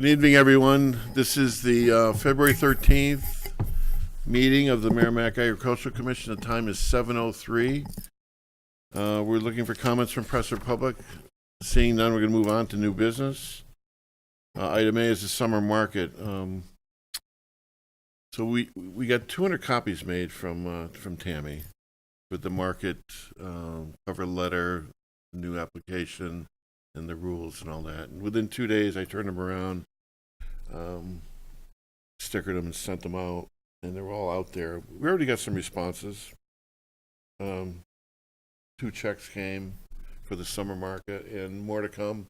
Good evening, everyone. This is the February 13th meeting of the Merrimack Agricultural Commission. The time is 7:03. We're looking for comments from press or public. Seeing none, we're going to move on to new business. Item A is the summer market. So we got 200 copies made from Tammy with the market cover letter, new application, and the rules and all that. And within 2 days, I turned them around, stickered them and sent them out, and they're all out there. We already got some responses. 2 checks came for the summer market, and more to come.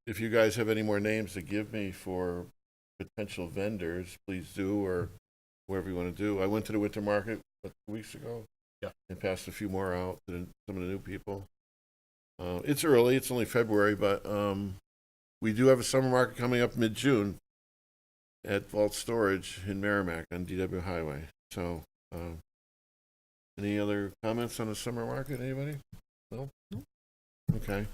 If you guys have any more names to give me for potential vendors, please do, or whatever you want to do. I went to the winter market 2 weeks ago, and passed a few more out to some of the new people. It's early, it's only February, but we do have a summer market coming up mid-June at Vault Storage in Merrimack on DW Highway. So, any other comments on the summer market, anybody? No? Okay.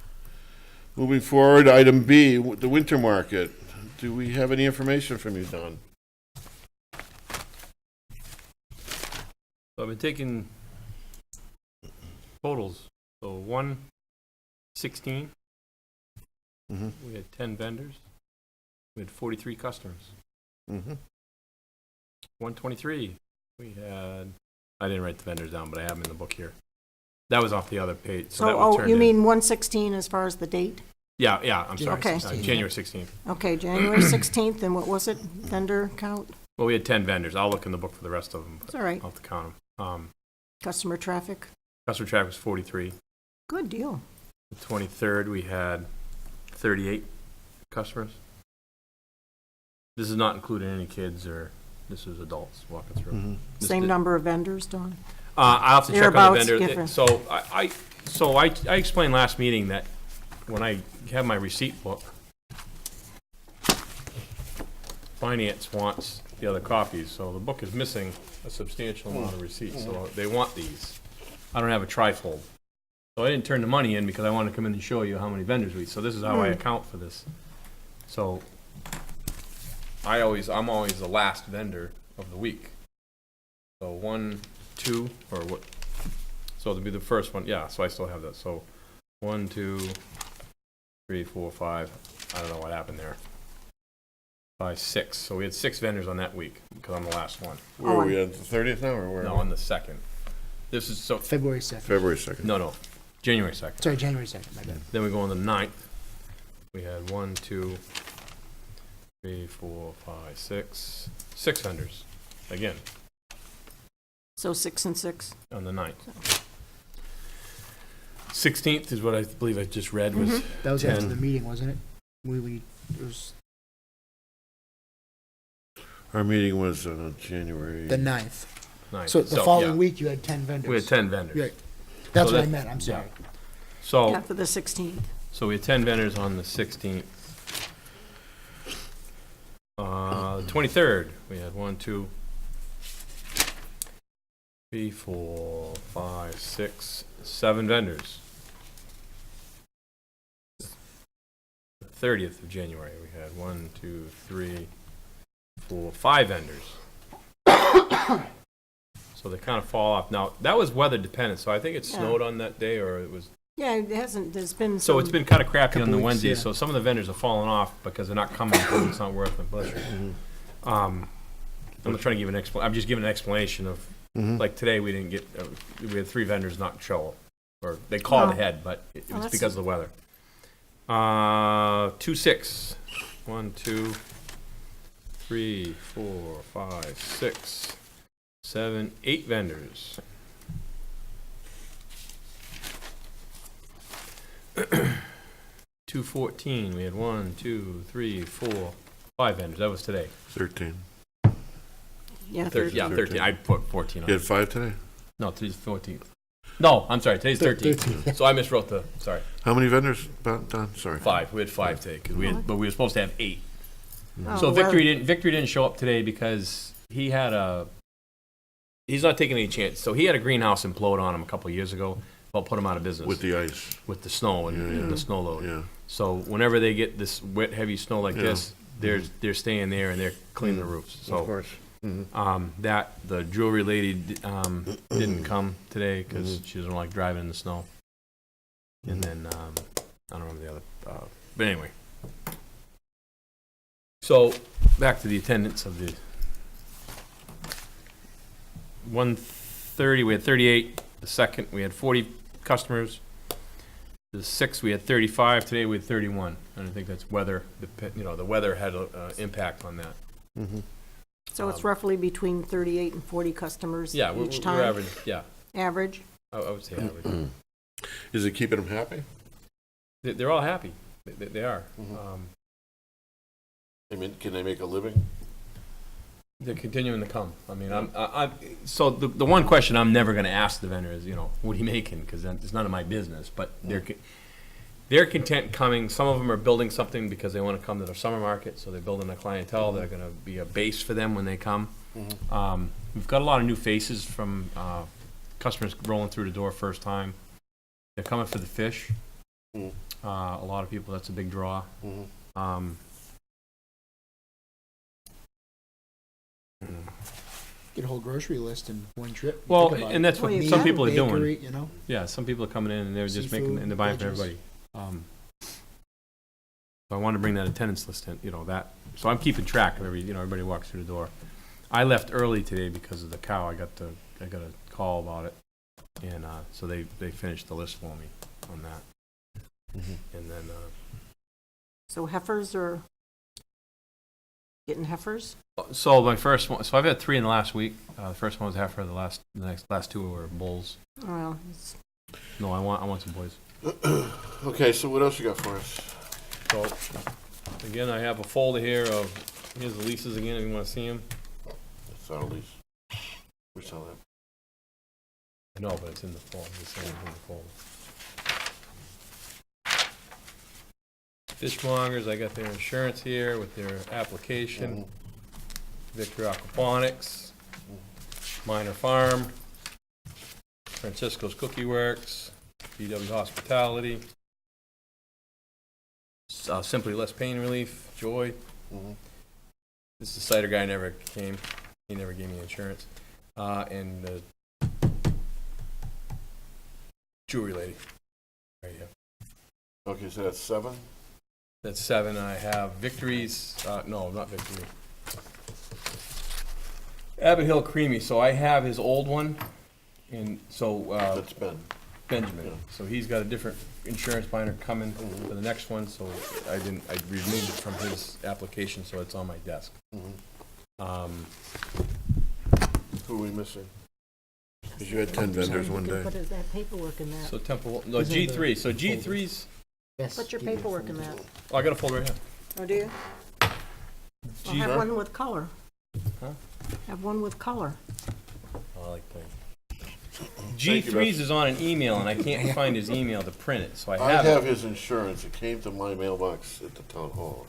Moving forward, item B, the winter market. Do we have any information from you, Don? So I've been taking totals. So 116, Mm-hmm. we had 10 vendors. We had 43 customers. Mm-hmm. 123, we had, I didn't write the vendors down, but I have them in the book here. That was off the other page. So that would So, turn you in- mean 116 as far as the date? Yeah, I'm sorry. Okay. January 16th. Okay, January 16th, and what was it, vendor count? Well, we had 10 vendors. I'll look in the book for the rest of them. It's all right. I'll have to count them. Customer traffic? Customer traffic was 43. Good deal. The 23rd, we had 38 customers. This is not including any kids, or this is adults walking through. Mm-hmm. This Same did- number of vendors, Don? I'll have to check on the Thereabouts, vendor. different. So I explained last meeting that when I have my receipt book, finance wants the other copies, so the book is missing a substantial amount of receipts, so they want these. I don't have a trifold. So I didn't turn the money in because I wanted to come in and show you how many vendors we, so this is how I account for this. So I'm always the last vendor of the week. So 1, 2, or what? So it'll be the first one, yeah, so I still have that. So 1, 2, 3, 4, 5, I don't know what happened there. 5, 6, so we had 6 vendors on that week, because I'm the last one. Where are we, on the 30th now, or where? No, on the 2nd. This is, so, February 2nd. February 2nd. no, January 2nd. Sorry, January 2nd, my bad. Then we go on the 9th. We had 1, 2, 3, 4, 5, 6 vendors, again, Oh. So 6 and 6? on the 9th. 16th is what I believe I just read was That was after 10. the meeting, wasn't it? It was Our meeting was January. the 9th. 9th. So the yeah, following week, you had 10 vendors. we had 10 vendors. Right. That's So what I that- meant, I'm sorry. So, After the 16th. so we had 10 vendors on the 16th. The 23rd, we had 1, 2, 3, 4, 5, 6, 7 vendors. The 30th of January, we had 1, 2, 3, 4, 5 vendors. So they kind of fall off. Now, that was weather dependent, so I think it Yeah. snowed on that day, or it was. Yeah, it hasn't, there's been So some. it's been kind of crappy on Couple the weeks, Wednesdays, yeah. so some of the vendors are falling off because they're not coming because it's not worth it. Bless you. Mm-hmm. I'm not trying to give an I'm just giving an explanation of, Mm-hmm. like today, we didn't get, we had 3 vendors not show up. Or they called Oh. ahead, but it Oh, was that's- because of the weather. 2, 6. 1, 2, 3, 4, 5, 6, 7, 8 vendors. 214, we had 1, 2, 3, 4, 5 vendors. That was today. 13. Yeah, 13, yeah, 13. 13. I put 14 on You it. had 5 today? No, today's 14th. No, I'm sorry, today's 13th. So I miswrote the, sorry, How many vendors, Don? Sorry. 5. We had 5 today, because but we were supposed to have 8. Oh, So well, Victory didn't show up today because he's not taking any chance. So he had a greenhouse implode on him a couple of years ago. well, put them out of business With the ice, with the snow and, Yeah, and the snow load. yeah. So whenever they get this wet, heavy snow like Yeah. this, they're staying there and they're cleaning the roofs. Of So, course. the jewelry lady, didn't come today because she doesn't like driving in the snow. And then, I don't remember the other, but anyway. So, back to the attendance of the 1:30, we had 38. The second, we had 40 customers. The 6th, we had 35. Today, we had 31. And I think that's weather, the weather had an impact on that. So it's roughly between 38 and 40 customers Yeah, we're each time? average, yeah, Average? I would say average. Is it keeping them happy? They're all happy. They are. I mean, can they make a living? They're continuing to come. I mean, so the one question I'm never going to ask the vendor is, what are you making? Because it's none of my business. But they're content coming. Some of them are building something because they want to come to their summer market. So they're building a clientele that are going to be a base for them when they come. We've got a lot of new faces from customers rolling through the door first time. They're coming for the fish. A lot of people, that's a big draw. Get a whole grocery list in one trip. You Well, think about and it. that's what Well, you some can. people are doing. Bakery, you know? Yeah, some people are coming in and they're just making, Seafood, and they're buying for veggies. everybody. So I wanted to bring that attendance list in, that, so I'm keeping track of everybody walks through the door. I left early today because of the cow. I got a call about it. And, so they finished the list for me on that. And then, So heifers are getting heifers? so my first one, so I've had 3 in the last week. The first one was heifer, the last 2 were bulls. Well, it's No, I want some boys. Okay, so what else you got for us? So, again, I have a folder here of, here's the leases again, if you want to see them. That's not a lease. We saw that. I know, but it's in the folder. It's in the folder. Fishmongers, I got their insurance here with their application. Victor Aquaponics, Minor Farm, Francisco's Cookie Works, BW Hospitality, Simply Less Pain Relief, Joy. This is the cider guy never came. He never gave me insurance. And the jewelry lady, right here. Okay, so that's 7? That's 7. I have Victory's, no, not Victory. Abbott Hill Creamy. So I have his old one, and so That's Ben. Benjamin. Yeah. So he's got a different insurance binder coming for the next one. So I removed it from his application, so it's on my desk. Who are we missing? Because you had 10 vendors one day. Put that paperwork in that. So Temple, no, These are the G3. So G3's, Best Put your people paperwork in for- that. oh, I got a folder right here. Oh, do you? I'll have Sure. one with color. Huh? Have one with color. Oh, I like that. you, G3's is on an email, and I can't find his email to print it, so I I have have it. his insurance. It came to my mailbox at the town hall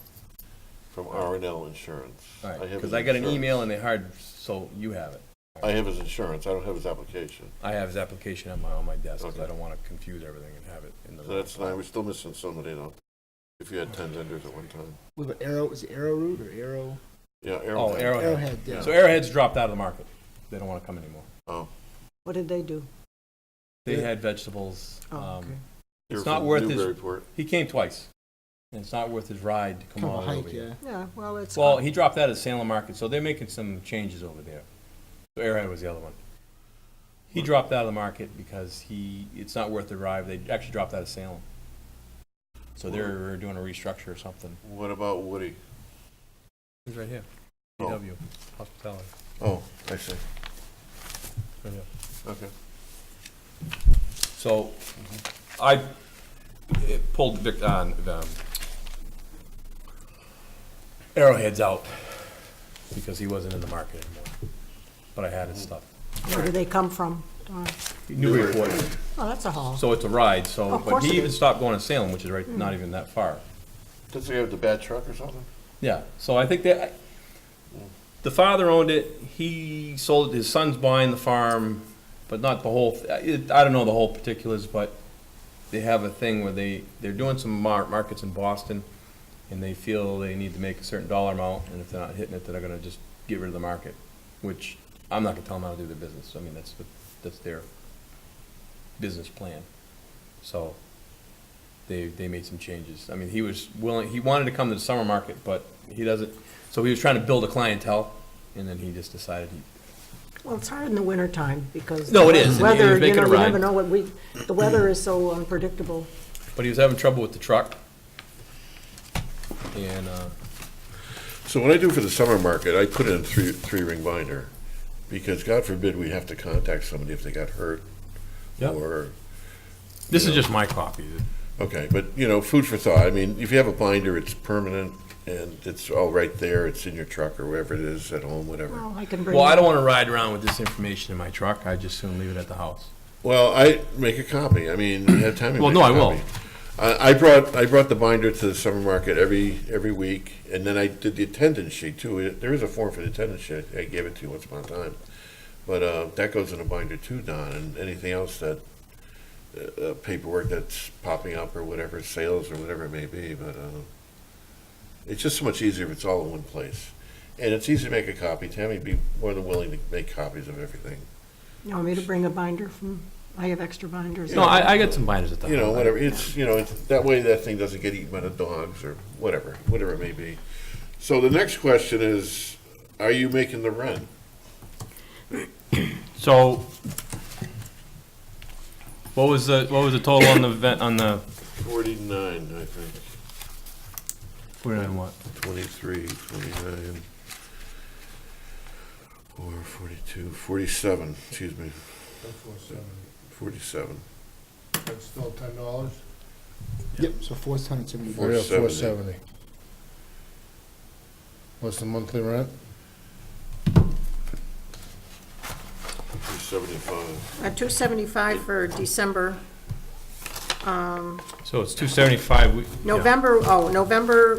from R&L Insurance. All right, have because his I got an insurance. email and they hired, so you have it. I have his insurance. I don't have his application. I have his application on my desk, because Okay. I don't want to confuse everything and have it in the. So that's 9. We're still missing somebody though. If you had 10 vendors at one time. With an arrow, is it Arrowroot or Arrow? Yeah, Oh, Arrowhead. Arrowhead, yeah. So Arrowhead's dropped out of the market. They don't want to come anymore. Oh. What did they do? They Yeah. had vegetables. Oh, okay. They It's were not from worth his, Newburyport. he came twice. And it's not worth his ride to come Kind of all a the way hike, over here. yeah. Yeah, well, it's. Well, he dropped out of the Salem market, so they're making some changes over there. So Arrowhead was the other one. He dropped out of the market because it's not worth the ride. They actually dropped out of Salem. So they're doing a restructure or something. What about Woody? He's right here. Oh. BW, hospitality. Oh, I see. Right here. Okay. So I pulled Arrowheads out because he wasn't in the market anymore. But I had his stuff. Where do they come from? Newburyport. Oh, that's a haul. So it's a ride. So, Of but course he it even is. stopped going to Salem, which is right, not even that far. Does he have the bad truck or something? Yeah. So I think that the father owned it. He sold it. His son's buying the farm. but not the whole, I don't know the whole particulars, but they have a thing where they're doing some markets in Boston, and they feel they need to make a certain dollar amount, and if they're not hitting it, then they're gonna just get rid of the market, which I'm not gonna tell them how to do their business. I mean, that's their business plan. So they made some changes. I mean, he wanted to come to the summer market, but he doesn't, so he was trying to build a clientele, and then he just decided Well, it's hard in the wintertime because. No, it is, and he was Weather, you making know, a you ride. never know the weather is so unpredictable. but he was having trouble with the truck. And, So what I do for the summer market, I put in three-ring binder, because God forbid we have to contact somebody if they got hurt, Yep. or, this is just my copy. okay, but, food for thought. I mean, if you have a binder, it's permanent, and it's all right there, it's in your truck or wherever it is, at home, whatever. Well, I can bring. Well, I don't wanna ride around with this information in my truck. I just soon leave it at the house. Well, I make a copy. I mean, you have time to Well, make no, a I will. copy. I brought the binder to the summer market every week, and then I did the attendance sheet too. There is a form for the attendance sheet. I gave it to you once upon a time, but that goes in a binder too, Don. And anything else that paperwork that's popping up or whatever, sales or whatever it may be. But it's just so much easier if it's all in one place, and it's easy to make a copy. Tammy would be more than willing to make copies of everything. You want me to bring a binder from, I have extra binders. No, I got some binders at the house. Whatever, it's, that way that thing doesn't get eaten by the dogs or whatever it may be. So the next question is, are you making the rent? So, what was the total on the 49, I think, 49 what? 23, 29, or 42, 47, excuse me, 47. That's still $10? Yep, so $470. Four- Oh, yeah, 470. 470. What's the monthly rent? 275. 275 for December. So it's 275. November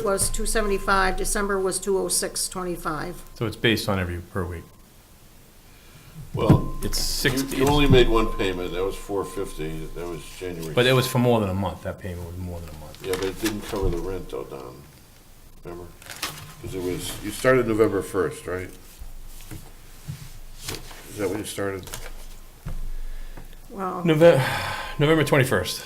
was 275, December was 206.25. So it's based on per week. Well, It's 60, you only made one payment, that was 450, that was January. but it was for more than a month. That payment was more than a month. Yeah, but it didn't cover the rent though, Don, remember? Because you started November 1st, right? Is that when you started? Well, November 21st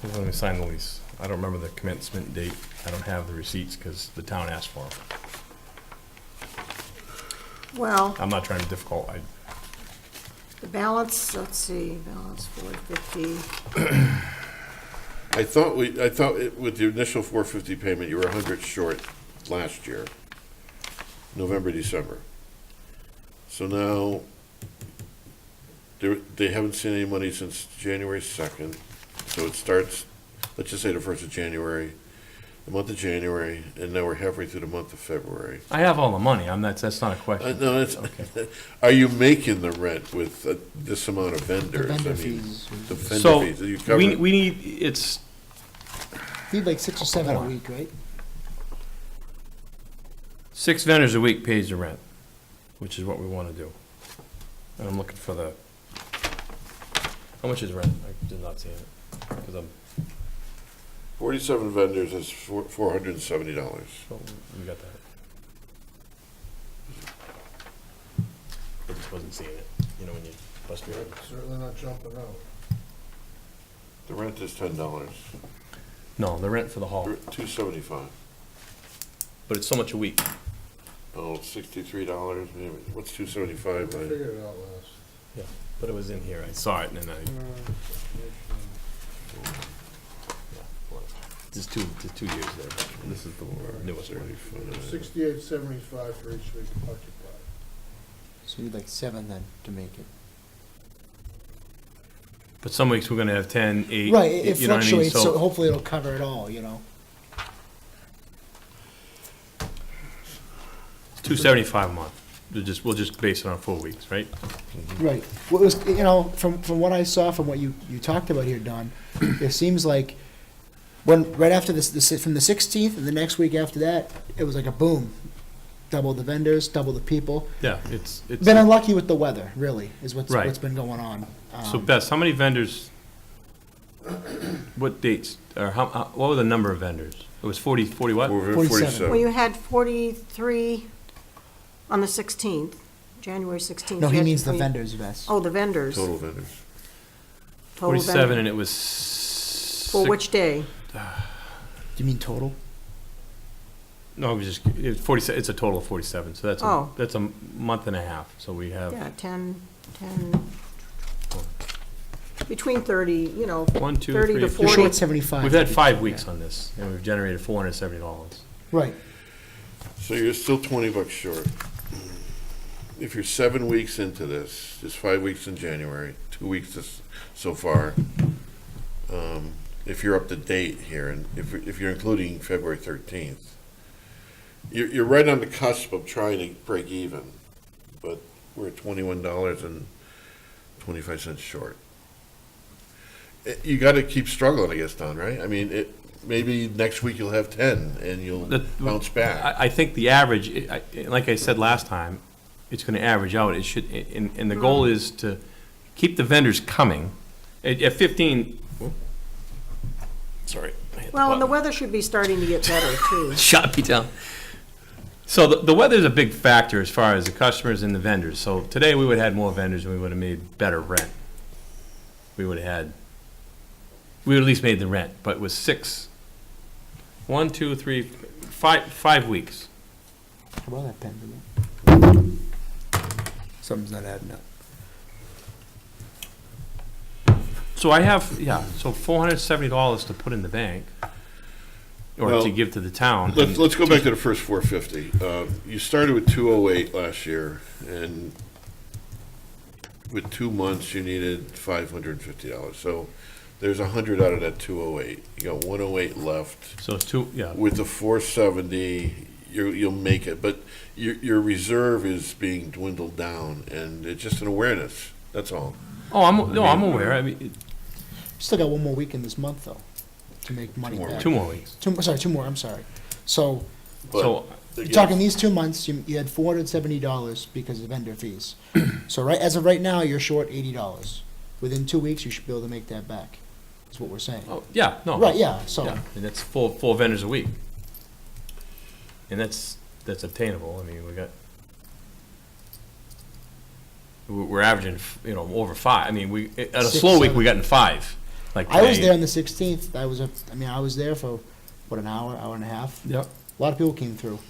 is when we signed the lease. I don't remember the commencement date. I don't have the receipts because the town asked for them. well, I'm not trying to be difficult. the balance, let's see, balance 450. I thought with the initial 450 payment, you were 100 short last year, November, December. So now, they haven't seen any money since January 2nd, so it starts, let's just say the 1st of January, the month of January, and now we're halfway through the month of February. I have all the money. That's not a question. No, it's, Okay. are you making the rent with this amount of The vendors? vendor I mean, fees. The vendor So, fees, are you covered? we need, it's, Need like 6 or 7 a Hold on. week, right? 6 vendors a week pays the rent, which is what we want to do. And I'm looking for how much is rent? I did not see it, because 47 vendors is $470. so we got that. I just wasn't seeing it, when you bust your. Certainly not jumping out. The rent is $10, No, the rent for the hall, $275. but it's so much a week. Oh, $63, maybe. What's $275 I by? figured it out last. But it was in here, I saw it, and then there's two years there. This is the newest one. 68.75 for each week occupied. So you need like 7 then to make it. But some weeks we're gonna have 10, 8. Right, it you know what I mean? fluctuates, so hopefully it'll cover it all, $275 a month. We'll just base it on 4 weeks, right? Right. What was, from what I saw, from what you talked about here, Don, it seems like right after this, from the 16th and the next week after that, it was like a boom. double the vendors, double the people. Yeah, it's, Been unlucky with the weather, really, is Right. what's been going on. so Bess, how many vendors, what dates, or what were the number of vendors? It was 40 what? We're 47. Well, you had 43 on the 16th, January 16th. No, You he had means the 20 vendors, Vess. Oh, the vendors. Total vendors. Total 47, vendor. and it was. For which day? Do you mean total? No, it was just, it's 47, it's a total of 47, so Oh. that's a month and a half, so we have Yeah, 10, between 30, 1, 2, 30 to 3, 40. You're short 75. we've had 5 weeks on this, and we've generated $470. Right. So you're still $20 short. If you're 7 weeks into this, there's 5 weeks in January, 2 weeks so far. If you're up to date here, and if you're including February 13th, you're right on the cusp of trying to break even, but we're at $21.25 short. You got to keep struggling, I guess, Don, right? I mean, maybe next week you'll have 10 and you'll bounce back. I think the average, like I said last time, it's gonna average out, it should, and the goal is to keep the vendors coming. At 15, sorry. I hit Well, and the button. weather should be starting to get better, too. Shot me down. So the weather's a big factor as far as the customers and the vendors. So today we would have had more vendors and we would have made better rent. We would at least made the rent, but it was 5 weeks. How about that pen? Something's not adding up. So I have, so $470 to put in the bank, or Well, to give to the town. Let's go back to the first 450. You started with 208 last year, and with 2 months, you needed $550. So there's 100 out of that 208. You got 108 left. So it's two, With the 470, you'll make it, but your reserve is being dwindled down, and it's just an awareness. That's all. Oh, I'm aware. I mean, Still got one more week in this month, though, to make money more back. 2 more weeks. Two more, I'm sorry. So, So, you're talking these 2 months, you had $470 because of vendor fees. So as of right now, you're short $80. Within 2 weeks, you should be able to make that back, is what we're saying. oh, yeah, no. Right, yeah, so, Yeah, and that's four vendors a week. And that's obtainable. I mean, we're averaging, over 5. I mean, at a 6, slow week, 7. we got in 5. Like I was today. there on the 16th. I was there for, an hour and a half. Yep. A lot of people came through.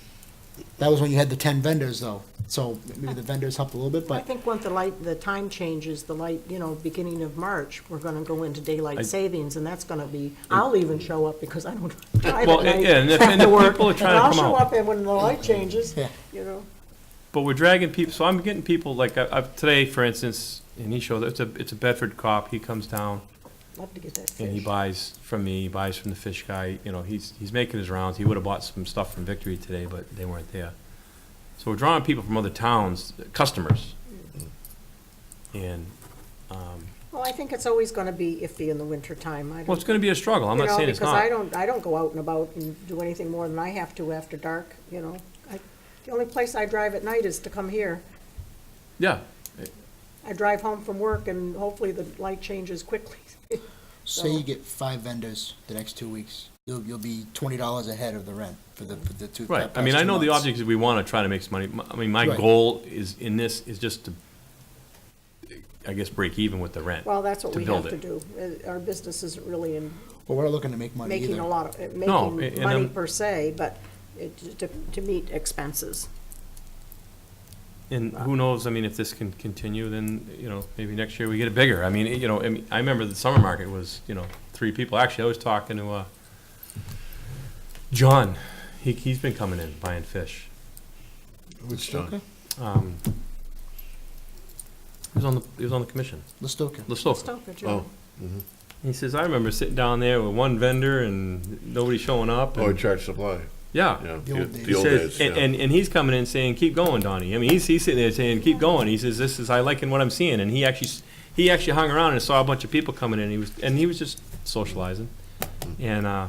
That was when you had the 10 vendors, though. So maybe the vendors helped a little bit, I but think once the time changes, beginning of March, we're gonna go into daylight savings, and that's gonna be, I'll even show up because I don't drive Well, at night yeah, and the after work. people are trying to And come I'll show out. up and when the light changes, Yeah. But we're dragging people, so I'm getting people, like, today, for instance, and he showed, it's a Bedford cop, he comes down, Love to get that and he fish. buys from me, he buys from the fish guy, he's making his rounds, he would've bought some stuff from Victory today, but they weren't there. So we're drawing people from other towns, customers. And, Well, I think it's always gonna be iffy in the wintertime. well, it's gonna be a struggle, I'm not saying it's Because not. I don't go out and about and do anything more than I have to after dark, The only place I drive at night is to come here. Yeah, I drive home from work and hopefully the light changes quickly. say you get 5 vendors the next 2 weeks. You'll be $20 ahead of the rent for the two. right, past I mean, I 2 know the months. object is we wanna try to make some money, I mean, my Right. goal is, in this, is just to, I guess, break even with the rent. Well, that's what To we build have to it. do. Our business isn't really in But we're not looking to make money making either. a lot of, No, making and money I'm- per se, but to meet expenses. And who knows, I mean, if this can continue, then, maybe next year we get it bigger. I mean, I remember the summer market was, 3 people. Actually, I was talking to, John. He's been coming in, buying fish. Which John? Okay. He was on the commission, Listoka. Listoka. Stoker, Joe. Oh, mhm. He says, I remember sitting down there with one vendor and nobody showing up. Oh, and- charge supply. Yeah. Yeah, The old days. the He old says, days, yeah. and he's coming in saying, keep going, Donnie. I mean, he's sitting there saying, keep going. He says, I liking what I'm seeing. And he actually hung around and saw a bunch of people coming in. He was just socializing and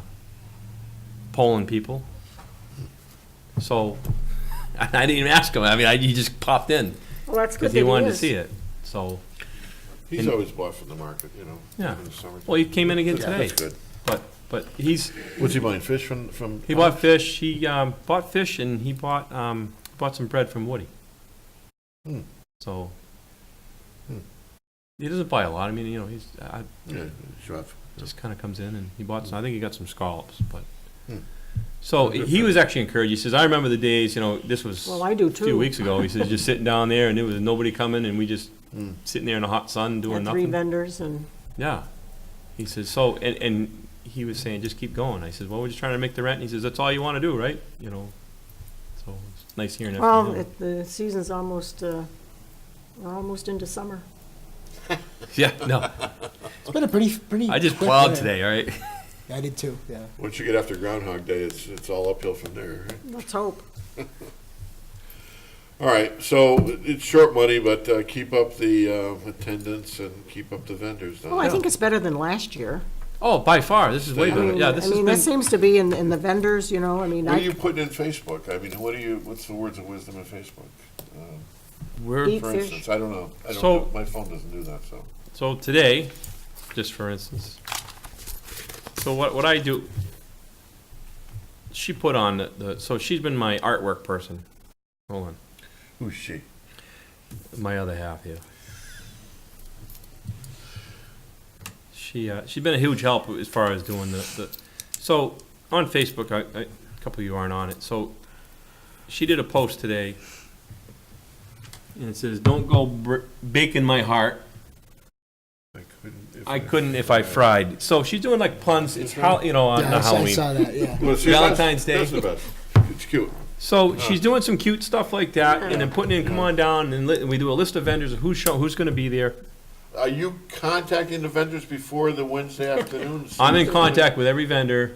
polling people. So I didn't even ask him. I mean, he just popped in Well, that's good because that he wanted to is. see it. So, He's And- always bought from the market, you know. Yeah. In the summer. well, he came in again Yeah, today. That's good. But he's What's he buying, fish from? he bought fish. He bought fish and he bought some bread from Woody. Hmm. So Hmm. he doesn't buy a lot. I mean, he's Yeah, chef. just kind of comes in and he bought some. I think he got some scallops, but. Hmm. So Good he for was actually encouraged. He says, "I remember the days. This was Well, I do a few too. weeks ago." He says, "Just sitting down there and there was nobody coming, and we just Hmm. sitting there in the hot sun doing Had 3 nothing." vendors and, Yeah. He says, so, and he was saying, just keep going. I said, well, we're just trying to make the rent. And he says, that's all you want to do, right? So it's nice hearing that from well, him. the season's almost, we're almost into summer. Yeah, no, It's been a pretty. I just quick plowed year. today, all right? I did too, yeah. Once you get after Groundhog Day, it's all uphill from there, right? Let's hope. All right, so it's short money, but keep up the attendance and keep up the vendors. Well, I think it's better than last year. Oh, by far, this is way I better. mean, Yeah, this I has mean, been, this seems to be in the vendors, I mean, What are you putting in Facebook? I mean, what's the words of wisdom in Facebook? we're, Eat For fish. instance, I don't know. So- My phone doesn't do that, so. so today, just for instance, so what I do, she put on so she's been my artwork person. Hold on. Who's she? My other half here. She's been a huge help as far as doing the so on Facebook. A couple of you aren't on it. So she did a post today, and it says, "Don't go baking my heart. I couldn't if I fried." So she's doing like puns. It's how on Yeah, I Halloween. saw that, yeah. Well, see, Valentine's that's Day. the best. It's cute. So she's doing some cute stuff like that, and then putting in, "Come on down," and we do a list of vendors of who's going to be there. Are you contacting the vendors before the Wednesday afternoon? I'm in contact with every vendor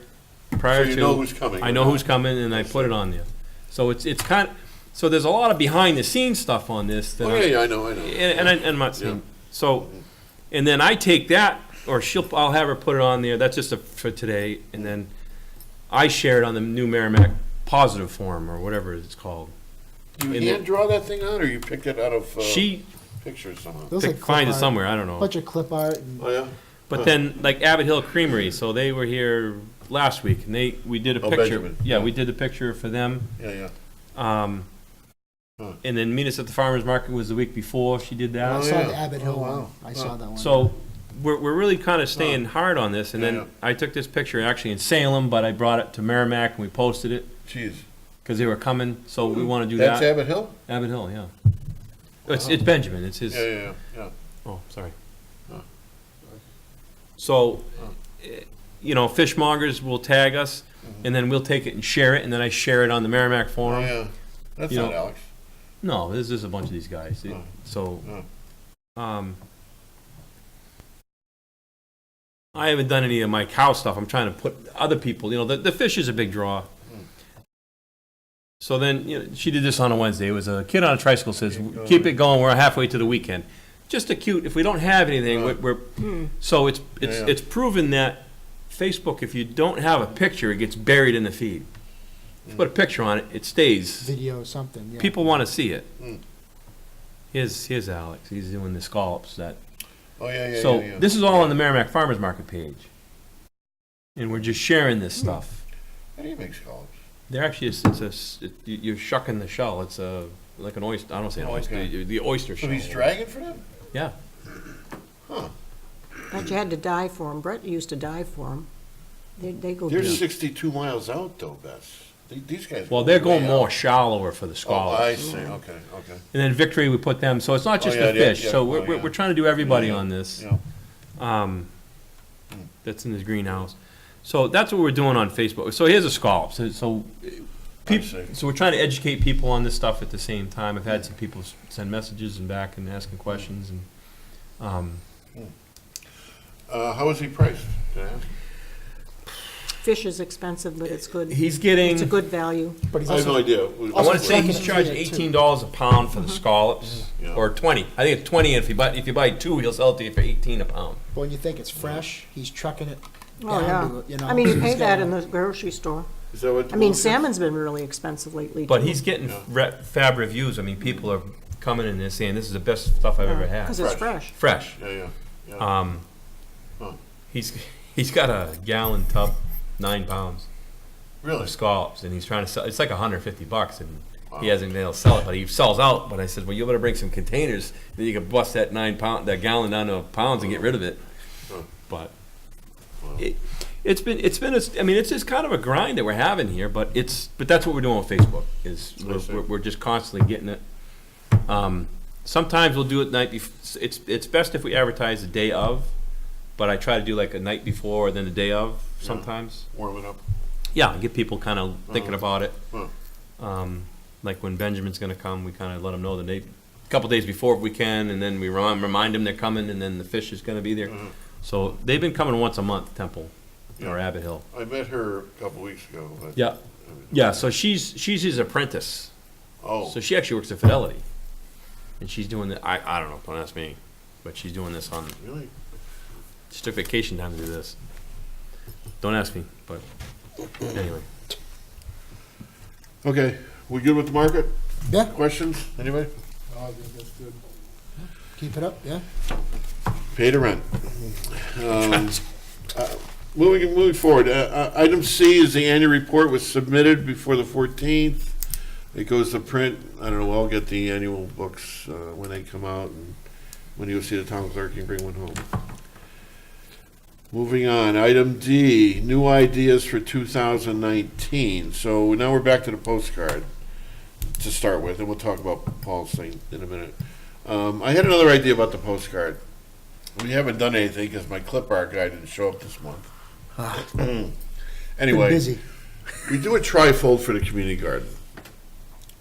prior So you to. know who's coming. I know who's coming, and I put it on there. So it's kind. So there's a lot of behind the scenes stuff on this. That Oh, yeah, I know. and I'm not saying. Yeah. So, and then I take that, or I'll have her put it on there. That's just for today, and then I share it on the new Merrimack Positive Forum or whatever it's called. You in hand draw that thing out, or you picked it out of She pictures somehow? Those like find clip it art, somewhere. I don't know. Bunch of clip art and Oh, yeah? But then, like Abbott Hill Creamery, so they were here last week, and we did a Oh, picture. Benjamin. Yeah, we did a picture for them. Yeah. Huh. And then Meet Us at the Farmers Market was the week before. She did I that. Oh, saw yeah. the Abbott Hill Oh, wow. one. I saw that one. So we're really kind of staying hard on this. And Yeah, then yeah. I took this picture actually in Salem, but I brought it to Merrimack and we posted it Jeez. because they were coming. So we want to do That's that. Abbott Hill? Abbott Hill, yeah. It's Benjamin. It's his. Yeah. Oh, sorry. Oh. So, Oh. fishmongers will tag us, and then we'll take it and share it, and then I share it on the Merrimack Oh, Forum. yeah. That's You not know, Alex. No, there's just a bunch of these guys. Oh. So, Oh. I haven't done any of my cow stuff. I'm trying to put other people. The fish is a big draw. So then, she did this on a Wednesday. It was a kid on a tricycle says, "Keep it going. We're halfway to the weekend." Just a cute. If we don't have anything, we're so it's Yeah. it's proven that Facebook, if you don't have a picture, it gets buried in the feed. If you put a picture on it, it stays. Video something, yeah. People want to see it. Mm. Here's Alex. He's doing the scallops. Oh, yeah. So yeah. this is all on the Merrimack Farmers Market page, and we're just sharing this stuff. How do you make scallops? They're actually you're shucking the shell. It's like an oyster. I don't say an Oh, oyster. okay. The oyster So shell. he's dragging for them? Yeah. Huh. But you had to die for them. Brett used to die for them. They go They're deep. 62 miles out, though, Bess. These guys. Well, go they're going way more out. shallower for the Oh, scallops. I see. Okay. And then Victory, we put them. So it's not just Oh, yeah, the yeah, fish. yeah. So Oh, yeah. we're trying to do everybody Yeah, on this. Yeah. That's in this greenhouse. So that's what we're doing on Facebook. So here's a scallop. So see. we're trying to educate people on this stuff at the same time. I've had some people send messages and back and asking questions and. How is he priced? Can I ask? Fish is expensive, but it's good. He's getting. It's a good value. But he's I have no also, idea. I Also want to say he's trucking charged it too. $18 a pound for the scallops, Yeah. or 20. I think it's 20. And if you buy two, he'll sell it to you for 18 a pound. when you think it's fresh, he's trucking it Oh, down yeah. to, you know. I mean, you he's pay that got- in the grocery store. Is that what? I mean, salmon's been really expensive lately. But too. he's getting fab reviews. I mean, people are coming in and saying, this is the best stuff I've ever had. Because it's fresh. Fresh. Yeah, yeah. Huh. He's got a gallon tub, 9 pounds Really? of scallops, and he's trying to sell, it's like $150, and Wow. he hasn't been able to sell it, but he sells out. But I said, well, you better bring some containers, then you can bust that that gallon down to pounds and get rid of it. Huh. But Wow. it's been I mean, it's just kind of a grind that we're having here, but that's what we're doing with Facebook, is I see. we're just constantly getting it. Sometimes we'll do it night before. It's best if we advertise the day of, but I try to do like a night before, then the day of sometimes. Warm it up. Yeah, get people kind of thinking about it. Huh. Like when Benjamin's gonna come, we kind of let them know a couple days before if we can, and then we remind them they're coming, and then the fish is gonna be there. Mhm. So they've been coming once a month, Temple or Yeah. Abbott Hill. I met her a couple weeks ago. But, Yeah. Yeah, so she's his apprentice. Oh, So she actually works at Fidelity, and she's doing the I don't know, don't ask me, but she's doing this on. really? She took vacation time to do this. Don't ask me, but anyway. Okay, we good with the market? Yeah, Questions? Anybody? I think that's good. keep it up, yeah. Pay to rent. Moving forward, item C is the annual report was submitted before the 14th. It goes to print. I don't know, I'll get the annual books when they come out, and when you go see the town clerk, you can bring one home. Moving on, item D, new ideas for 2019. So now we're back to the postcard to start with, and we'll talk about Paul's thing in a minute. I had another idea about the postcard. We haven't done anything because my clip art guy didn't show up this month. Been Anyway, busy. we do a trifold for the community garden.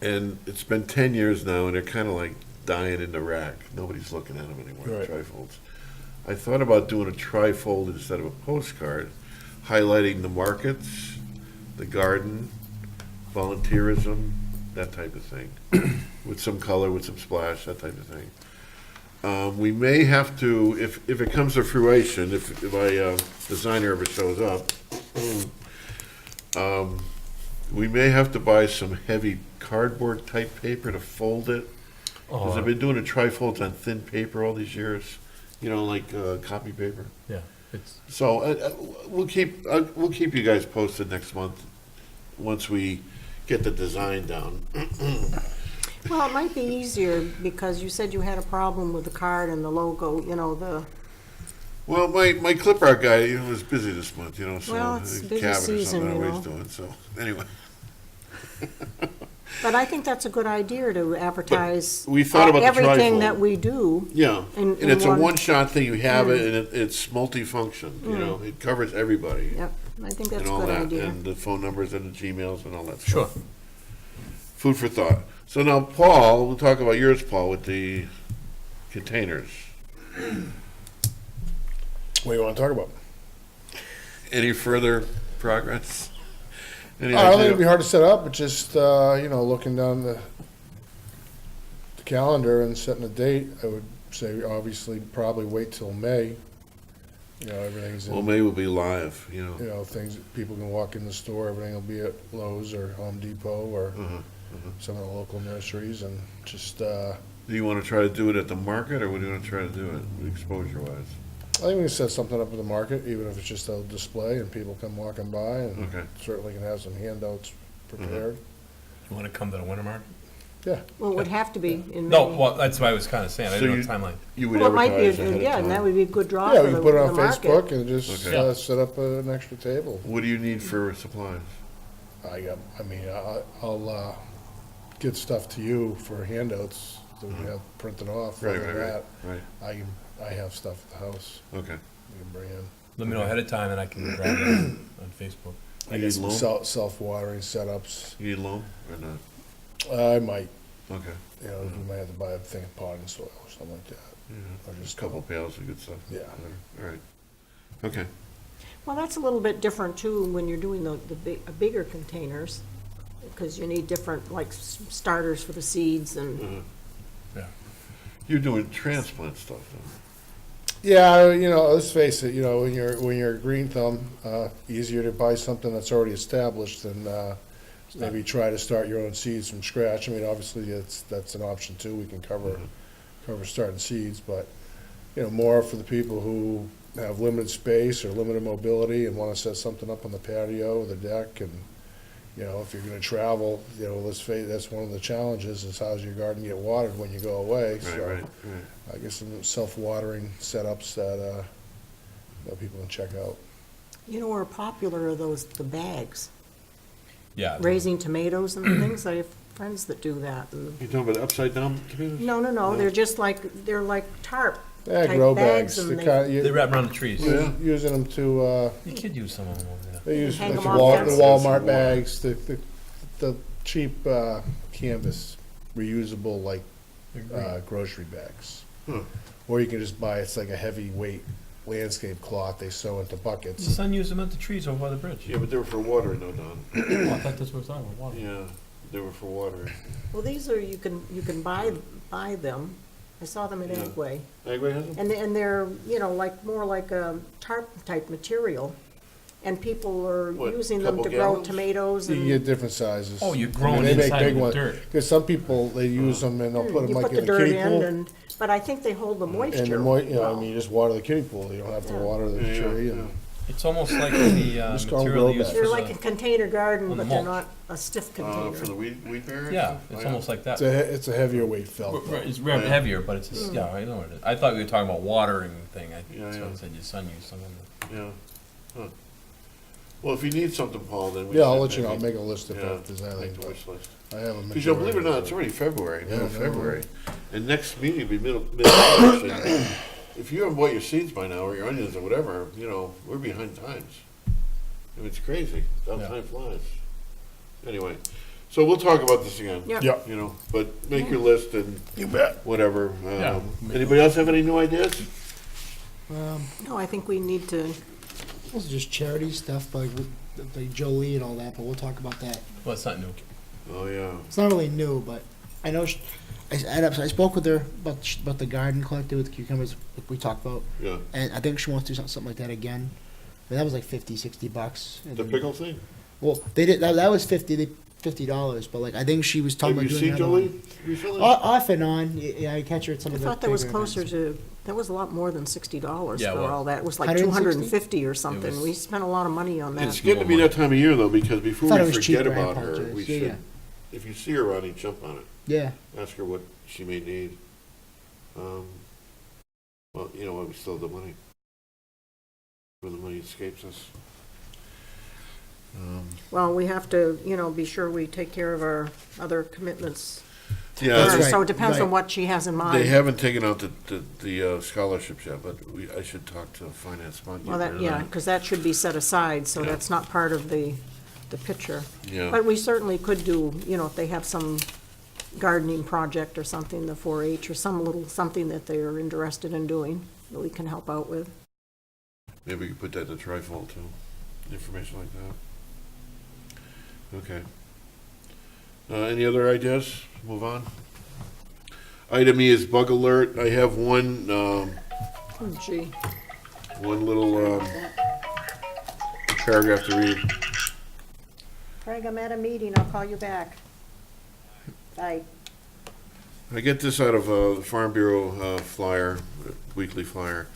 And it's been 10 years now, and they're kind of like dying in the rack. Nobody's looking at them anymore, Right. trifolds. I thought about doing a trifold instead of a postcard, highlighting the markets, the garden, volunteerism, that type of thing. With some color, with some splash, that type of thing. We may have to, if it comes to fruition, if my designer ever shows up, we may have to buy some heavy cardboard type paper to fold it. Because I've been doing the trifolds on thin paper all these years, you know, like copy paper. Yeah, it's So we'll keep you guys posted next month once we get the design down. Well, it might be easier because you said you had a problem with the card and the logo, you know, Well, my clip art guy, you know, is busy this month, you know, so Well, it's busy cabin or season, something, I you know what know. he's doing. So anyway, but I think that's a good idea to advertise we thought about the everything trifold. that we do. yeah, In- and it's in a one- one-shot thing. You have it, and it's multi-function. You know, it covers everybody Yep, I think that's and a all good that, idea. and the phone numbers and the Gmails and all that sure. stuff. Food for thought. So now, Paul, we'll talk about yours, Paul, with the containers. What do you want to talk about? Any further progress? Any I don't think idea? it'd be hard to set up, but just, looking down the calendar and setting a date, I would say obviously probably wait till May. You know, everything's Well, in, May will be live, you know. things, people can walk in the store, everything will be at Lowe's or Home Depot or some of the local nurseries and just, Do you want to try to do it at the market, or would you want to try to do it exposure-wise? I think we can set something up at the market, even if it's just a display and people come walking by and Okay. certainly can have some handouts prepared. You want to come to the winter market? Well, it would have to be in May. No, well, that's what I was kind of saying. I So didn't you- know the timeline. You would Well, it might be, advertise ahead of yeah, and that time. would be a good draw Yeah, for we the can put it the on market. Facebook and just Okay. set up an extra table. What do you need for supplies? I'll get stuff to you for handouts that we have printed off. Right, Other than right, that, right. I have stuff at the house Okay. we can bring in. Let me know ahead of time, and I can grab it on Facebook. I You got need some loam? self-watering setups. You need loam or not? I might, Okay. we might have to buy a thing of potting soil or something like that. Yeah. Or Just a couple pails of good stuff. Yeah. All right. Okay. Well, that's a little bit different too, when you're doing the bigger containers, because you need different, like, starters for the seeds and, You're doing transplant stuff, though. Yeah, let's face it, when you're a green thumb, easier to buy something that's already established than, maybe try to start your own seeds from scratch. I mean, obviously, that's an option too. We can cover starting seeds, but, more for the people who have limited space or limited mobility and want to set something up on the patio or the deck. And, if you're going to travel, let's face it, that's one of the challenges is how's your garden get watered when you go away. Right, So right. I guess some self-watering setups that people can check out. You know, where popular are the bags, Yeah. raising tomatoes and things. I have friends that do that. And You talking about upside down tomatoes? no, they're just they're like tarp Yeah, type grow bags. bags. And They wrap around the trees. Yeah. Using them to, You could use some of them over there. they use hang like 'em off the fences. Walmart bags, the cheap canvas, reusable like grocery bags. Huh. Or you can just buy, it's like a heavyweight landscape cloth they sew into The buckets. son used them at the trees over by the bridge. Yeah, but they were for watering though, Don. Oh, I thought this was on water. Yeah, they were for watering. Well, these are, you can buy them. I saw them at Yeah. Agway. Agway has them? And they're, more like a tarp type material. And people are What, using them to couple grow gallons? tomatoes You can and get different sizes. Oh, you're I mean, growing they make inside big of the ones. dirt. Because some people, they use them and they'll put them you like put the in a dirt kiddie in pool. but I think they hold the And moisture. the you well. you just water the kiddie pool. You don't have to Yeah. water the Yeah, tree. yeah. And It's almost like the Just call 'em material they grow use bags. for They're like a the, container garden, on the but they're mulch. not a stiff For container. the weed barrier? yeah, it's almost like that. It's a heavier weight felt. though. It's Yeah. heavier, but it's, yeah, I know what it is. I thought we were talking about watering thing. Yeah, That's what yeah. I said your son used some of them. Yeah. Huh. Well, if you need something, Paul, then we Yeah, I'll should let you know. I'll maybe- make a list if yeah, there's make anything. the wish list. I have a Because you'll believe it or not, it's majority. already February, Yeah, middle of I know. February. And next meeting will be mid-March. And if you haven't bought your seeds by now, or your onions or whatever, we're behind times. I mean, it's crazy. How Yeah. time flies. Anyway, so we'll talk about this again. Yep. Yeah. But make your list and You bet. whatever. Yeah. Anybody else have any new ideas? No, I think we need to, This is just charity stuff like Jolie and all that, but we'll talk about that. Well, it's not new. Oh, yeah. It's not really new, but I know I spoke with her about the garden collected with cucumbers like we talked about, Yeah. and I think she wants to do something like that again. But that was like $50-$60. And The then- pickle thing? Well, they did that was $50, but like I think she was talking Have you about doing seen that Jolie recently? off and on. Yeah, I catch her at some I of the. thought that was bigger closer events. that was a lot more than $60 Yeah, for well, all that. It was like 160? $250 or something. was- We spent a lot of money on It's that. getting to be that time of year, though, because I before thought it we was cheaper. forget I about her, apologize. we Yeah, should, yeah. if you see her around, you jump on it. Yeah. Ask her what she may need. Well, we still have the money. When the money escapes us. Well, we have to, be sure we take care of our other commitments. Yeah, That's first. So right, it depends on right. what she has in they mind. haven't taken out the scholarships yet, but I should talk to finance. Well, yeah, because that should be set aside, so Yeah. that's not part of the picture. Yeah, But we certainly could do, if they have some gardening project or something, the 4-H, or some little something that they're interested in doing, that we can help out with. maybe we could put that in the trifold too, information like that. Okay. Any other ideas? Move on. Item E is bug alert. I have one Oh, gee. little paragraph to read. Craig, I'm at a meeting, I'll call you back. Bye. I get this out of the Farm Bureau flyer, weekly flyer,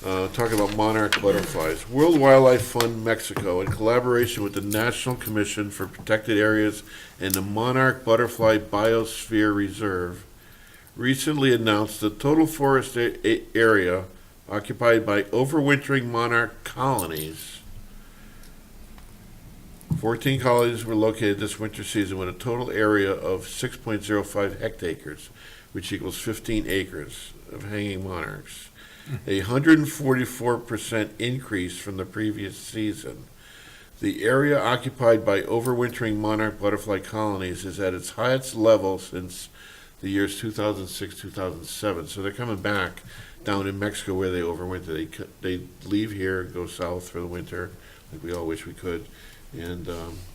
talking about monarch butterflies. World Wildlife Fund Mexico, in collaboration with the National Commission for Protected Areas and the Monarch Butterfly Biosphere Reserve, recently announced the total forest area occupied by overwintering monarch colonies. 14 colonies were located this winter season with a total area of 6.05 hectares, which equals 15 acres of hanging monarchs. A 144% increase from the previous season. The area occupied by overwintering monarch butterfly colonies is at its highest level since the years 2006, 2007. So they're coming back down in Mexico where they overwinter. They leave here, go south for the winter, like we all wish we could. And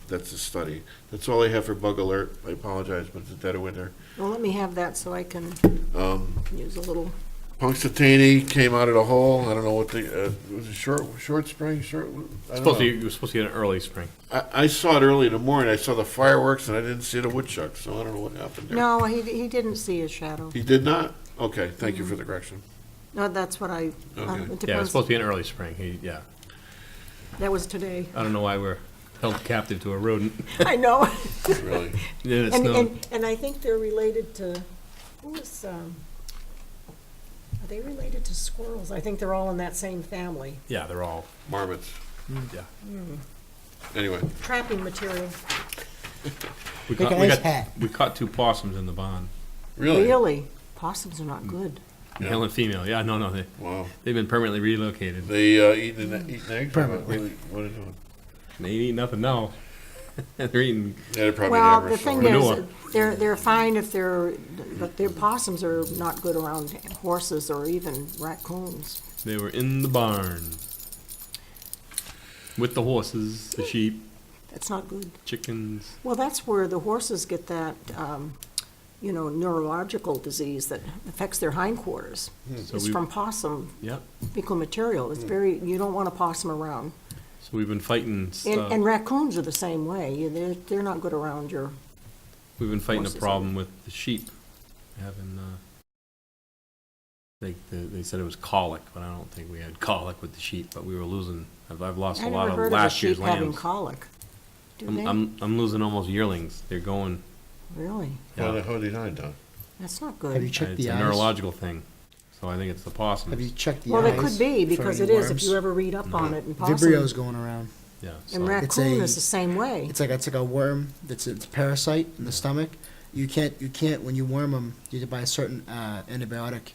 that's the study. That's all I have for bug alert. I apologize, but it's a dead of winter. Well, let me have that so I can Um, use a little Punxsutawney came out of the hole. I don't know what was it short spring, I don't know. It was supposed to get an early spring. I saw it early in the morning. I saw the fireworks and I didn't see the woodchuck, so I don't know what happened there. No, he didn't see his shadow. He did not? Okay, thank you for the correction. No, that's what I, Okay. it Yeah, it's depends. supposed to be an early spring. Yeah. That was today. I don't know why we're held captive to a rodent. I know. Really? Then it And, snowed. and I think they're related to, who was, are they related to squirrels? I think they're all in that same family. Yeah, they're all, Marmots. yeah. Anyway, Trapping material. We Make a caught, we nice got, hat. we caught 2 possums in the barn. really? Really? Possums are not good. Yeah. Male and female. Yeah, no, Wow. they've been permanently relocated. They eating eggs? Or what? Permanently. What are they doing? They ain't eating nothing now. They're eating. Yeah, they probably Well, never the saw thing it. Manure. is, they're fine if they're, but their possums are not good around horses or even raccoons. They were in the barn with the horses, the sheep, That's not good. chickens. Well, that's where the horses get that, neurological disease that affects their hindquarters. So It's we, from possum yep. fecal material. It's very, you don't want a possum around. So we've been fighting. And raccoons are the same way. They're not good around your, We've been fighting a horses problem with the sheep having. They said it was colic, but I don't think we had colic with the sheep. But we were losing. I've lost I a lot never of heard of a last year's sheep having lambs. colic. Do they? I'm losing almost yearlings. They're going. Really? How Yeah, did I die? That's not Have you good. checked it's the a eyes? neurological thing. So I think it's the possums. Have you checked the Well, eyes? it could be, for because any it is, if worms? you ever read up on it, and possum. Vibrio's going around. Yeah. And So, raccoon a- is the same way. It's like a worm it's a parasite in the stomach. You can't when you worm them. You have to buy a certain antibiotic.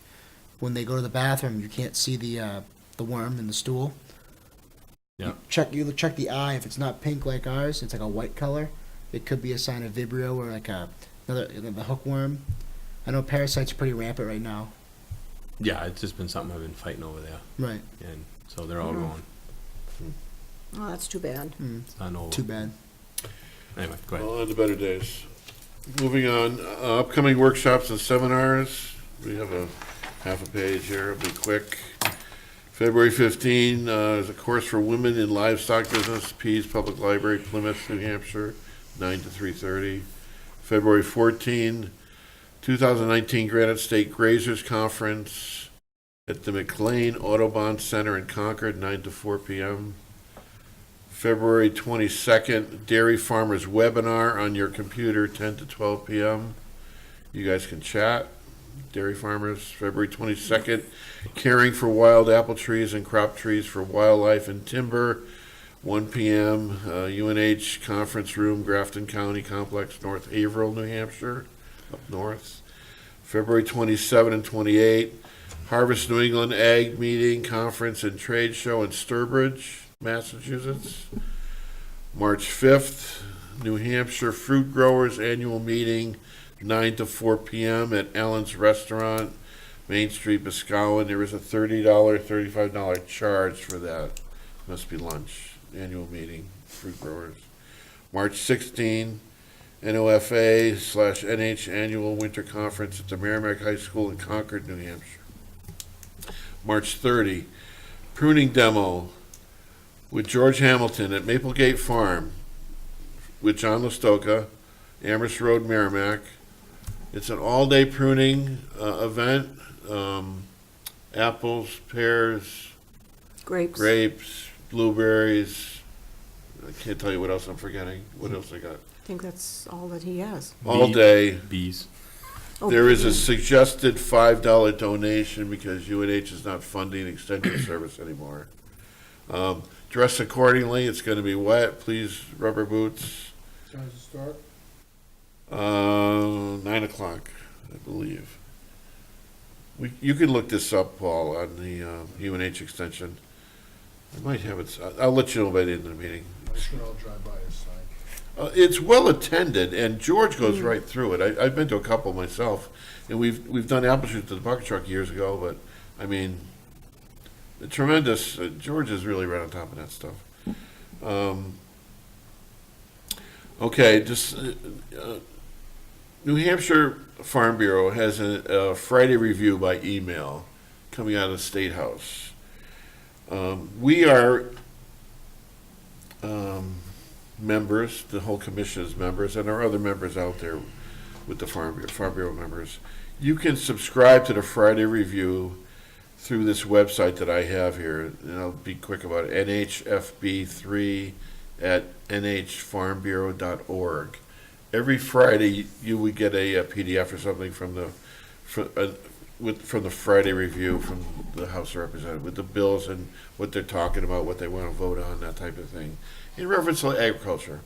When they go to the bathroom, you can't see the worm in the stool. Yeah. You check the eye. If it's not pink like ours, it's like a white color. It could be a sign of Vibrio or like the hookworm. I know parasites are pretty rampant right now. yeah, it's just been something I've been fighting over there, Right. and so they're all Mhm. going. Oh, that's too bad. It's not over. Too bad. Anyway, go ahead. Well, on to better days. Moving on, upcoming workshops and seminars. We have a half a page here. It'll be quick. February 15 is a course for women in livestock business, Pease Public Library, Plymouth, New Hampshire, 9 to 3:30. February 14, 2019 Granite State Grazers Conference at the McLean Autobahn Center in Concord, 9 to 4 p.m. February 22nd, Dairy Farmers Webinar on your computer, 10 to 12 p.m. You guys can chat. Dairy Farmers, February 22nd, Caring for Wild Apple Trees and Crop Trees for Wildlife and Timber, 1 p.m., UNH Conference Room, Grafton County Complex, North Haverhill, New Hampshire, up north. February 27 and 28, Harvest New England Ag Meeting, Conference and Trade Show in Sturbridge, Massachusetts. March 5th, New Hampshire Fruit Growers Annual Meeting, 9 to 4 p.m. at Allen's Restaurant, Main Street, Boscawen. There is a $30, $35 charge for that. Must be lunch, annual meeting, fruit growers. March 16, NOFA/NH Annual Winter Conference at the Merrimack High School in Concord, New Hampshire. March 30, pruning demo with George Hamilton at Maplegate Farm with John Listoka, Amherst Road, Merrimack. It's an all-day pruning event. Apples, pears, Grapes. grapes, blueberries. I can't tell you what else I'm forgetting. What else I got? I think that's all that he has. All Bee- day. Bees. Oh, There is a suggested $5 donation because UNH is not funding extension service anymore. Dress accordingly. It's going to be wet. Please, rubber boots. Times to start? 9 o'clock, I believe. You can look this up, Paul, on the UNH extension. I might have it. I'll let you know by the end of the meeting. I should all drive by his sign. It's well attended, and George goes right through it. I've been to a couple myself, and we've done apple shoots at the bucket truck years ago. But I mean, tremendous. George is really right on top of that stuff. Okay, just New Hampshire Farm Bureau has a Friday review by email. coming out of the State House. We are members, the whole commission is members, and there are other members out there with the Farm Bureau members. You can subscribe to the Friday Review through this website that I have here, and I'll be quick about it, nhfb3@nhfarmbureau.org. Every Friday, you would get a PDF or something from the Friday Review from the House of Representatives with the bills and what they're talking about, what they want to vote on, that type of thing, in reference to agriculture.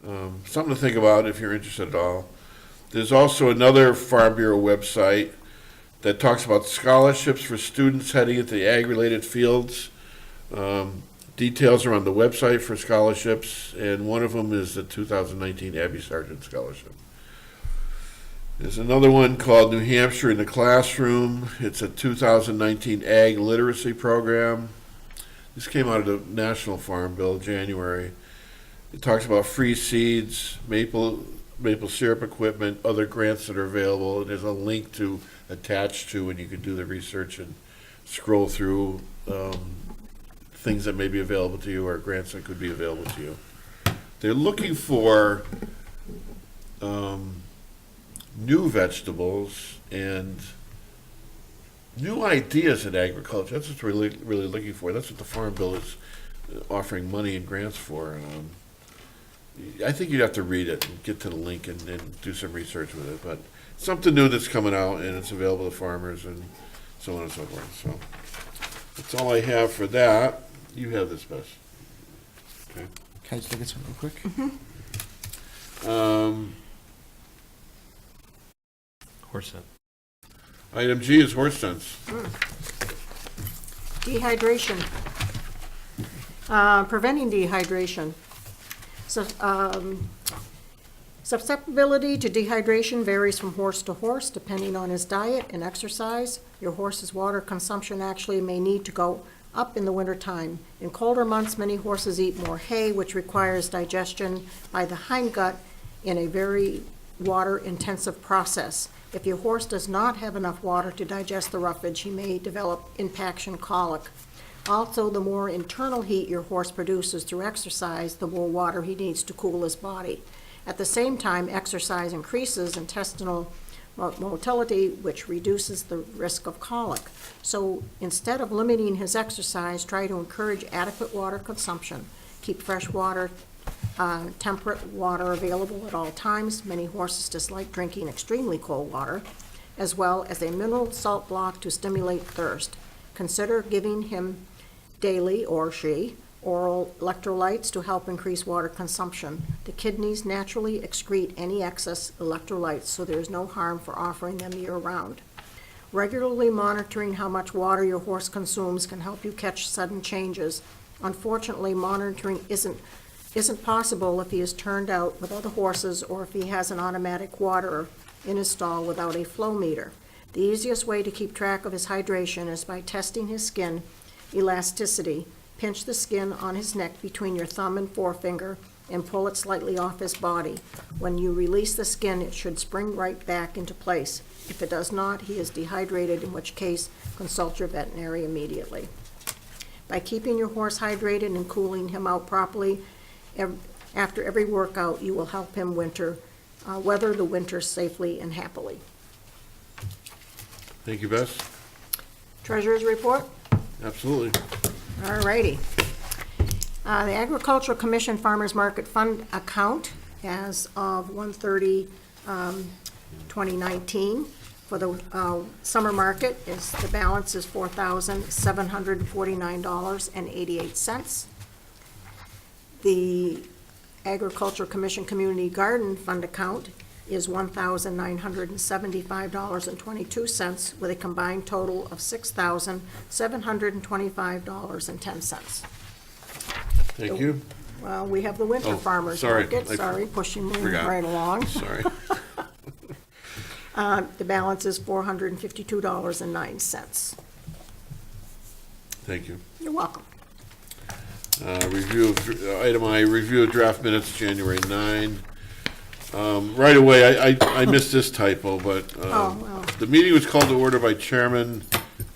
Something to think about if you're interested at all. There's also another Farm Bureau website that talks about scholarships for students heading into the ag-related fields. Details are on the website for scholarships, and one of them is the 2019 Abby Sargent Scholarship. There's another one called New Hampshire in the Classroom. It's a 2019 Ag Literacy Program. This came out of the National Farm Bill, January. It talks about free seeds, maple syrup equipment, other grants that are available, and there's a link to attach to, and you can do the research and scroll through things that may be available to you or grants that could be available to you. They're looking for new vegetables and new ideas in agriculture. That's what we're really looking for. That's what the Farm Bill is offering money and grants for. I think you'd have to read it and get to the link and do some research with it. But something new that's coming out, and it's available to farmers and so on and so forth. So that's all I have for that. You have this, Bess. Okay. Can I just look at something real quick? Horse scent. Item G is horse sense. Dehydration. Preventing dehydration. So, susceptibility to dehydration varies from horse to horse depending on his diet and exercise. Your horse's water consumption actually may need to go up in the wintertime. In colder months, many horses eat more hay, which requires digestion by the hindgut in a very water-intensive process. If your horse does not have enough water to digest the roughage, he may develop impaction colic. Also, the more internal heat your horse produces through exercise, the more water he needs to cool his body. At the same time, exercise increases intestinal motility, which reduces the risk of colic. So instead of limiting his exercise, try to encourage adequate water consumption. Keep fresh water, temperate water available at all times. Many horses dislike drinking extremely cold water, as well as a mineral salt block to stimulate thirst. Consider giving him daily, or she, oral electrolytes to help increase water consumption. The kidneys naturally excrete any excess electrolytes, so there is no harm for offering them year-round. Regularly monitoring how much water your horse consumes can help you catch sudden changes. Unfortunately, monitoring isn't possible if he is turned out with other horses or if he has an automatic waterer in his stall without a flow meter. The easiest way to keep track of his hydration is by testing his skin elasticity. Pinch the skin on his neck between your thumb and forefinger and pull it slightly off his body. When you release the skin, it should spring right back into place. If it does not, he is dehydrated, in which case consult your veterinary immediately. By keeping your horse hydrated and cooling him out properly, after every workout, you will help him weather the winter safely and happily. Thank you, Bess. Treasurer's report? Absolutely. All righty. The Agricultural Commission Farmers Market Fund account as of 1/30/2019 for the summer market the balance is $4,749.88. The Agricultural Commission Community Garden Fund account is $1,975.22 with a combined total of $6,725.10. Thank you. Well, we have the winter Oh, farmers sorry. market, I sorry, pushing me forgot. right along. Sorry. The balance is $452.09. Thank you. You're welcome. Item I, review of draft minutes, January 9. Right away, I missed this typo, but Oh, well. the meeting was called to order by Chairman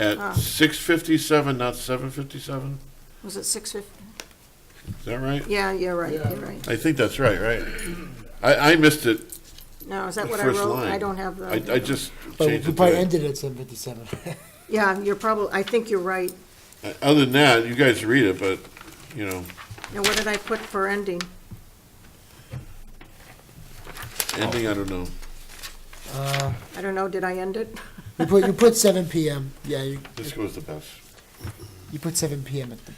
at 6:57, not 7:57? Was it 6:50? Is that right? Yeah, you're right, you're right. I think that's right? I missed it, No, is that the what I first wrote? line. I don't have I the, just But changed we it probably to, ended at 7:57. yeah, you're probably, I think you're right. other than that, you guys read it, but, you know, Now, what did I put for ending? ending, I don't know. I don't know, did I end it? You put 7 p.m. Yeah, This goes the best. you put 7 p.m. at the.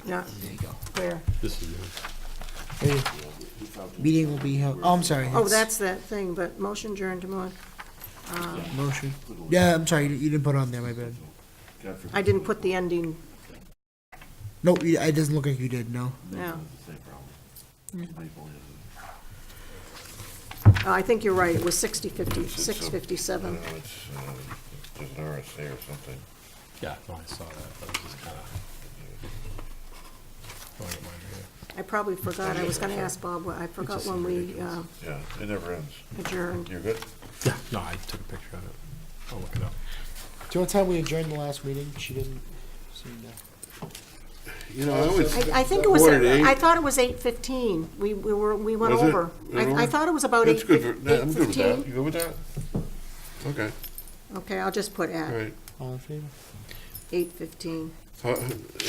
No, There you go. where? This is yours. There you- Meeting will be held. Oh, I'm sorry. Oh, that's that thing, but motion adjourned to move. motion. Yeah, I'm sorry. You didn't put it on there. My bad. I didn't put the ending, No, it doesn't look like you did. No. no. I think you're right, it was 6:57. I don't know, it's, there's an RSA or something. Yeah, no, I saw that, but I was just kind of. Throwing it mine here. I probably forgot, I was gonna ask Bob, I forgot when we Yeah, it never ends. adjourned. You're good? Yeah, no, I took a picture of it. I'll look it up. Do you know what time we adjourned the last meeting? She didn't seem to. You know, I always, I think it was, Quarter to eight. I thought it was 8:15, we went Was it? over. Went I over? thought it was about that's good, for- nah, I'm good with that. 8:15. You good with that? Okay, Okay, I'll just put all at right. All in favor? 8:15.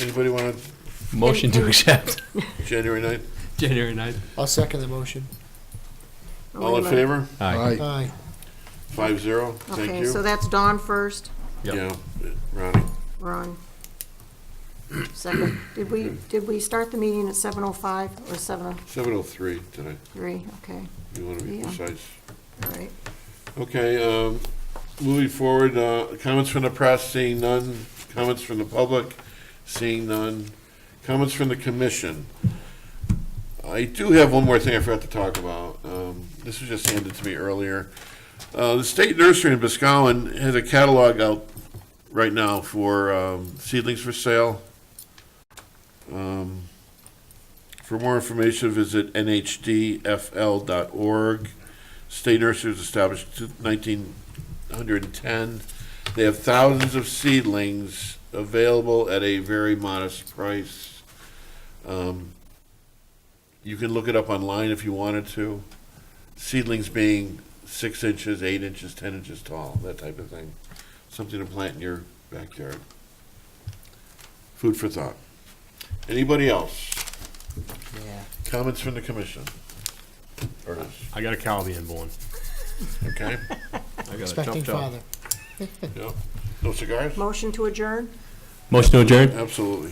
Anybody want Motion to accept, January 9th? January 9th. I'll second the motion. All in favor? Aye. Aye. 5-0, thank Okay, you. so that's Dawn first, Yep. Yeah, Ronnie. Ron second. Did we start the meeting at 7:05 or 7:03? 7:03 today. Okay, You want to be Yeah. precise? all right. Okay, moving forward, comments from the press, seeing none. Comments from the public, seeing none. Comments from the commission. I do have one more thing I forgot to talk about. This was just handed to me earlier. The State Nursery in Boscawen has a catalog out right now for seedlings for sale. For more information, visit nhdfl.org. State Nursery was established in 1910. They have thousands of seedlings available at a very modest price. You can look it up online if you wanted to. Seedlings being 6 inches, 8 inches, 10 inches tall, that type of thing. Something to plant in your backyard. Food for thought. Anybody else? Yeah. Comments from the commission? Ernest, I got a Chaldean born. okay? I got a Expecting chop chop. father. Yep. No cigars? Motion to adjourn? Motion to adjourn? Absolutely.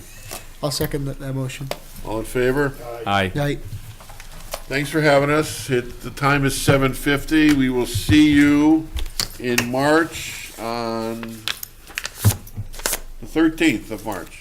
I'll second that motion. All in favor? Aye. Night. Thanks for having us. The time is 7:50. We will see you in March on the 13th of March.